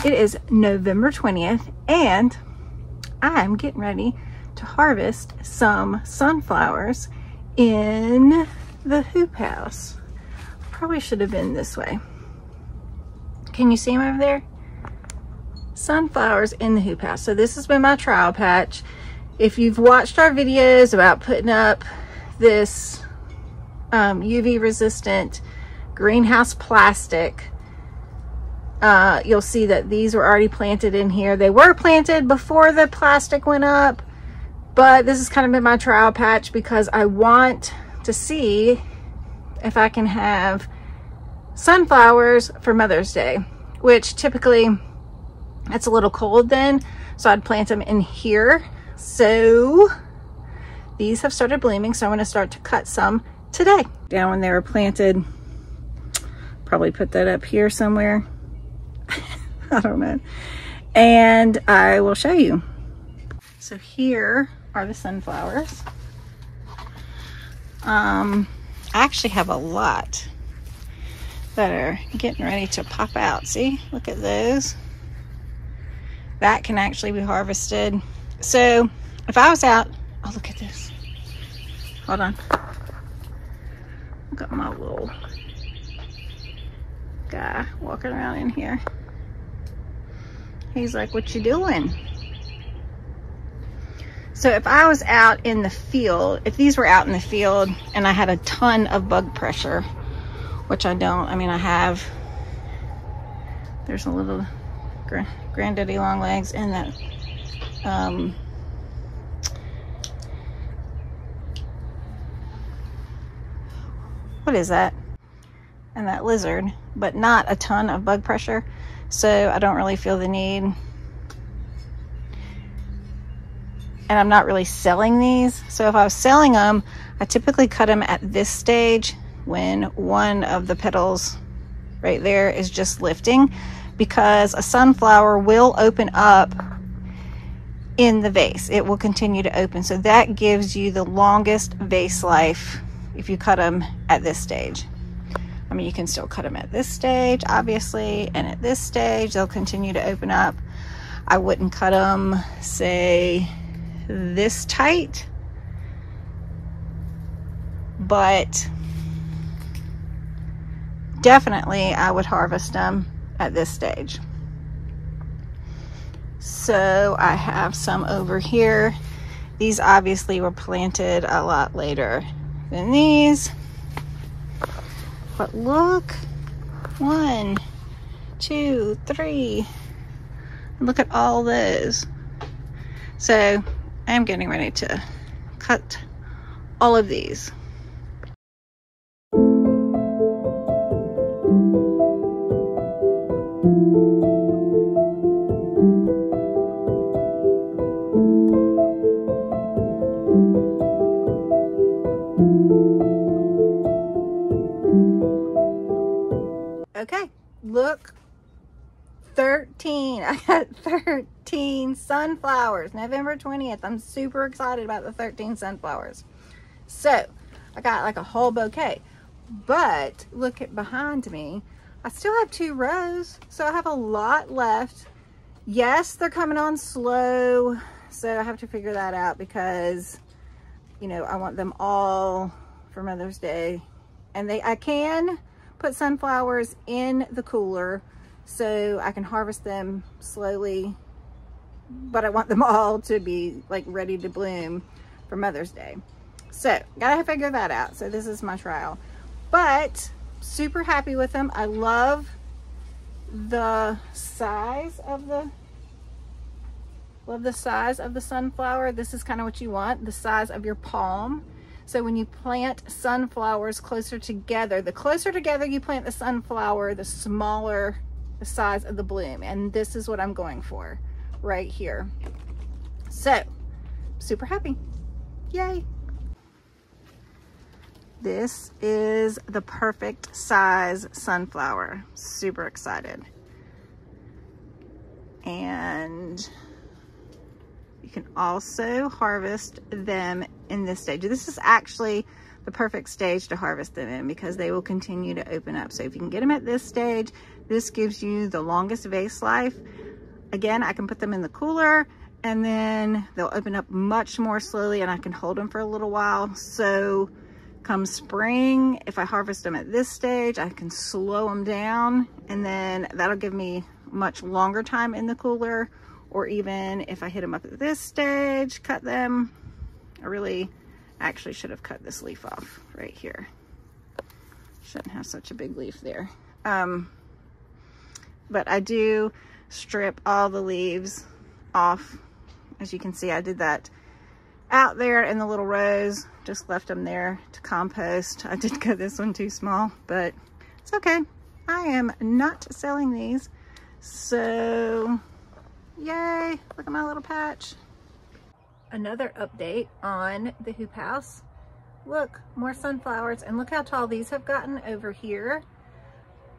It is November 20th and I'm getting ready to harvest some sunflowers in the hoop house. Probably should have been this way. Can you see them over there? Sunflowers in the hoop house. So this has been my trial patch. If you've watched our videos about putting up this UV resistant greenhouse plastic, you'll see that these were already planted in here. They were planted before the plastic went up, but this has kind of been my trial patch because I want to see if I can have sunflowers for Mother's Day, which typically it's a little cold then, so I'd plant them in here. So these have started blooming, so I'm going to start to cut some today. Down when they were planted, probably put that up here somewhere. I don't know. And I will show you. So here are the sunflowers. I actually have a lot that are getting ready to pop out. See, look at those. That can actually be harvested. So if I was out, oh, look at this. Hold on. Got my little guy walking around in here. He's like, what you doing? So if I was out in the field, if these were out in the field and I had a ton of bug pressure, which I don't, I mean, I have, there's a little granddaddy long legs and that what is that? And that lizard, but not a ton of bug pressure, so I don't really feel the need. And I'm not really selling these, so if I was selling them, I typically cut them at this stage when one of the petals right there is just lifting, because a sunflower will open up in the vase. It will continue to open, so that gives you the longest vase life if you cut them at this stage. I mean, you can still cut them at this stage, obviously, and at this stage, they'll continue to open up. I wouldn't cut them, say, this tight, but definitely I would harvest them at this stage. So I have some over here. These obviously were planted a lot later than these. But look, 1, 2, 3, and look at all those. So I'm getting ready to cut all of these. Okay, look, 13. I got 13 sunflowers, November 20th. I'm super excited about the 13 sunflowers. So I got like a whole bouquet, but look at behind me. I still have 2 rows, so I have a lot left. Yes, they're coming on slow, so I have to figure that out because, you know, I want them all for Mother's Day. And I can put sunflowers in the cooler so I can harvest them slowly, but I want them all to be like ready to bloom for Mother's Day. So gotta figure that out. So this is my trial, but super happy with them. I love the size of the sunflower. This is kind of what you want, the size of your palm. So when you plant sunflowers closer together, the closer together you plant the sunflower, the smaller the size of the bloom. And this is what I'm going for right here. So super happy. Yay. This is the perfect size sunflower. Super excited. And You can also harvest them in this stage. This is actually the perfect stage to harvest them in because they will continue to open up. So if you can get them at this stage, this gives you the longest vase life. Again, I can put them in the cooler and then they'll open up much more slowly and I can hold them for a little while. So come spring, if I harvest them at this stage, I can slow them down and then that'll give me much longer time in the cooler. Or even if I hit them up at this stage, cut them. I really actually should have cut this leaf off right here. Shouldn't have such a big leaf there. But I do strip all the leaves off. As you can see, I did that out there in the little rows, just left them there to compost. I did cut this one too small, but it's okay. I am not selling these. So yay, look at my little patch. Another update on the hoop house. Look, more sunflowers, and look how tall these have gotten over here.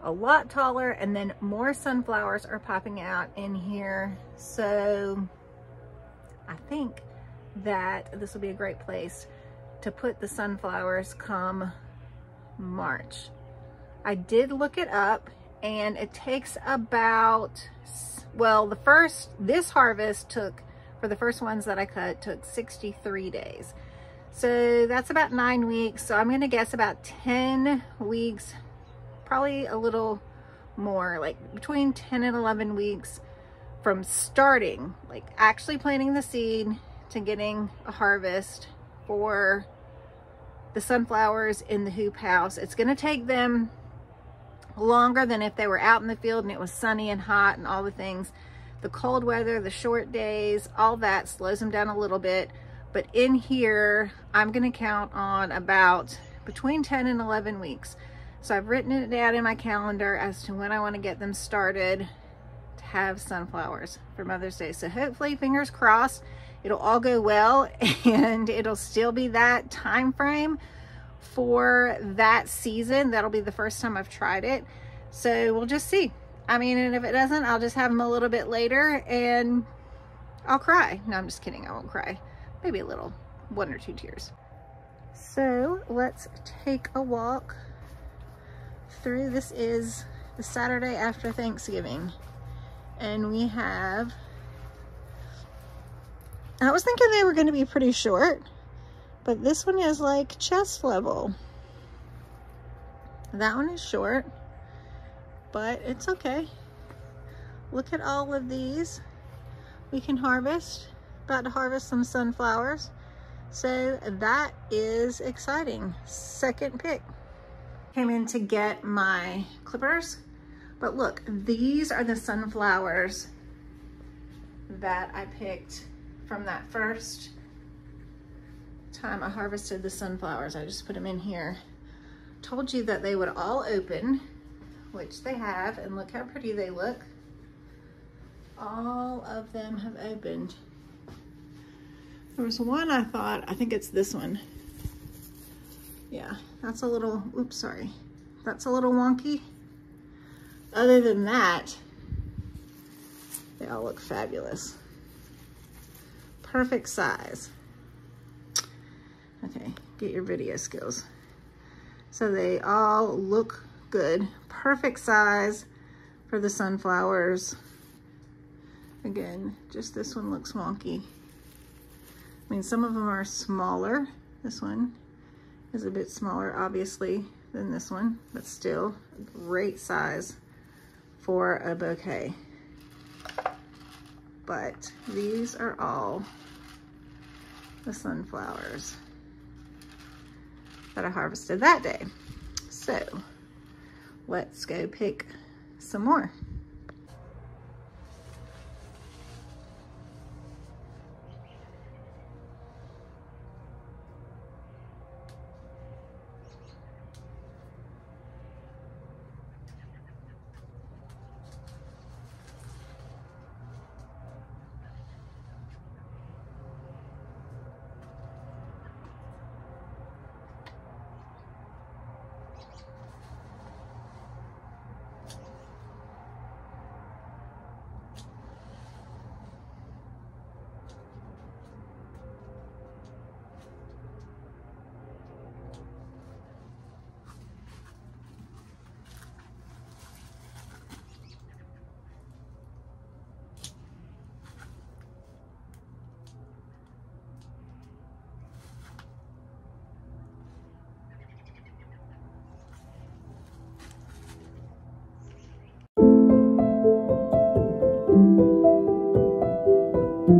A lot taller, and then more sunflowers are popping out in here. So I think that this will be a great place to put the sunflowers come March. I did look it up and it takes about, well, this harvest took, for the first ones that I cut, took 63 days. So that's about 9 weeks. So I'm gonna guess about 10 weeks, probably a little more, like between 10 and 11 weeks from starting, like actually planting the seed to getting a harvest for the sunflowers in the hoop house. It's gonna take them longer than if they were out in the field and it was sunny and hot and all the things. The cold weather, the short days, all that slows them down a little bit. But in here, I'm gonna count on about between 10 and 11 weeks. So I've written it down in my calendar as to when I wanna get them started to have sunflowers for Mother's Day. So hopefully, fingers crossed, it'll all go well and it'll still be that time frame for that season. That'll be the first time I've tried it. So we'll just see. I mean, and if it doesn't, I'll just have them a little bit later and I'll cry. No, I'm just kidding. I won't cry. Maybe a little, 1 or 2 tears. So let's take a walk through. This is the Saturday after Thanksgiving. And we have, I was thinking they were going to be pretty short, but this one is like chest level. That one is short, but it's okay. Look at all of these we can harvest. About to harvest some sunflowers. So that is exciting. Second pick. Came in to get my clippers, but look, these are the sunflowers that I picked from that first time I harvested the sunflowers. I just put them in here. Told you that they would all open, which they have, and look how pretty they look. All of them have opened. There was one I think it's this one. Yeah, that's a little, oops, sorry. That's a little wonky. Other than that, they all look fabulous. Perfect size. Okay, get your video skills. So they all look good. Perfect size for the sunflowers. Again, just this one looks wonky. I mean, some of them are smaller. This one is a bit smaller, obviously, than this one, but still a great size for a bouquet. But these are all the sunflowers that I harvested that day. So let's go pick some more. All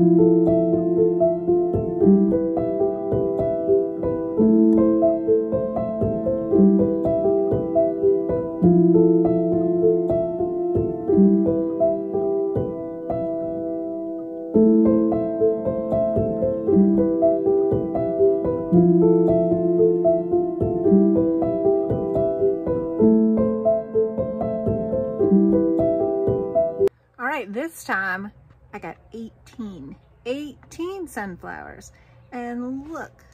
right, this time I got 18 sunflowers. And look,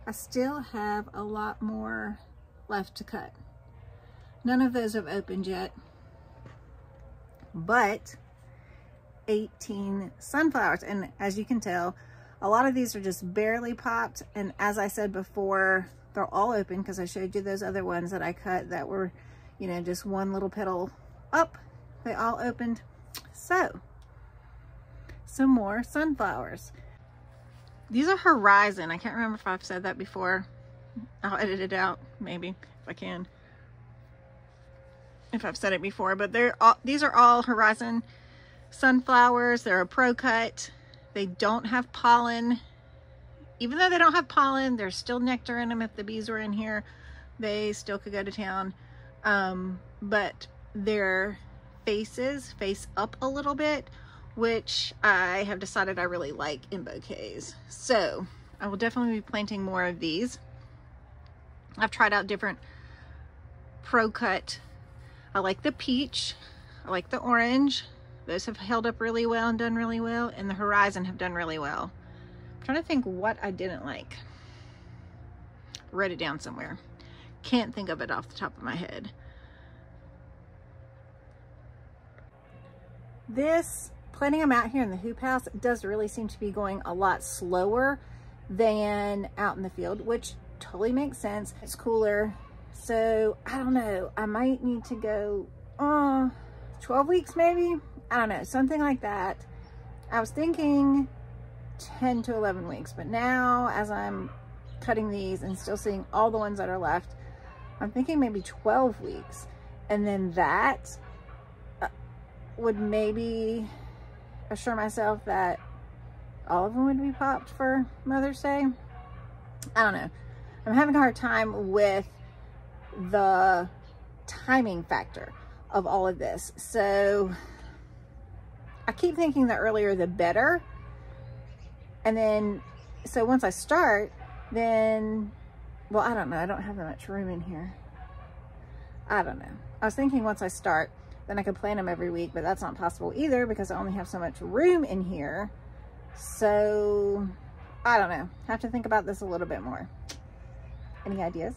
I still have a lot more left to cut. None of those have opened yet, but 18 sunflowers. And as you can tell, a lot of these are just barely popped. And as I said before, they're all open because I showed you those other ones that I cut that were, you know, just one little petal up. They all opened. So, some more sunflowers. These are horizon. I can't remember if I've said that before. I'll edit it out, maybe, if I can. If I've said it before, but these are all horizon sunflowers. They're a pro cut. They don't have pollen. Even though they don't have pollen, there's still nectar in them. If the bees were in here, they still could go to town. But their faces face up a little bit, which I have decided I really like in bouquets. So I will definitely be planting more of these. I've tried out different pro cut. I like the peach. I like the orange. Those have held up really well and done really well. And the horizon have done really well. I'm trying to think what I didn't like. Wrote it down somewhere. Can't think of it off the top of my head. This, planting them out here in the hoop house, does really seem to be going a lot slower than out in the field, which totally makes sense. It's cooler. So I don't know, I might need to go 12 weeks maybe. I don't know, something like that. I was thinking 10 to 11 weeks, but now as I'm cutting these and still seeing all the ones that are left, I'm thinking maybe 12 weeks. And then that would maybe assure myself that all of them would be popped for Mother's Day. I don't know. I'm having a hard time with the timing factor of all of this. So I keep thinking the earlier the better. And then, so once I start, then, well, I don't know. I don't have that much room in here. I don't know. I was thinking once I start, then I could plant them every week, but that's not possible either because I only have so much room in here. So I don't know. Have to think about this a little bit more. Any ideas?